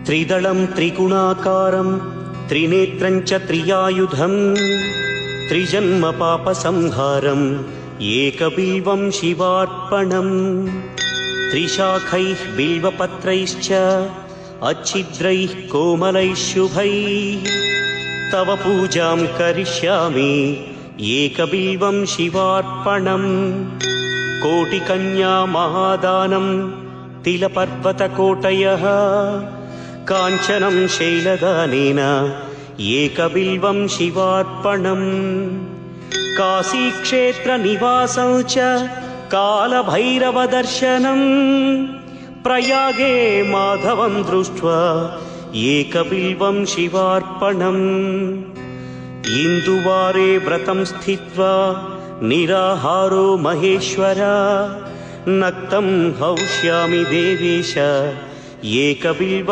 त्रिदलं त्रिगुणाकारं त्रिनेत्रं च त्रियायुधं त्रिजन्म पापसंहारम् एकबिल्वं शिवार्पणम् त्रिशाखैः बिल्वपत्रैश्च अच्छिद्रैः कोमलैः शुभैः तव पूजां करिष्यामि एकबिल्वं शिवार्पणम् कोटिकन्या महादानं तिलपर्वतकोटयः काञ्चनं शैलदानेन एकबिल्वं शिवार्पणम् काशीक्षेत्रनिवासं च कालभैरवदर्शनम् प्रयागे माधवं दृष्ट्वा एकबिल्वं शिवार्पणम् इन्दुवारे व्रतं स्थित्वा निराहारो महेश्वर नक्तं हौष्यामि देवेश एकबिल्वं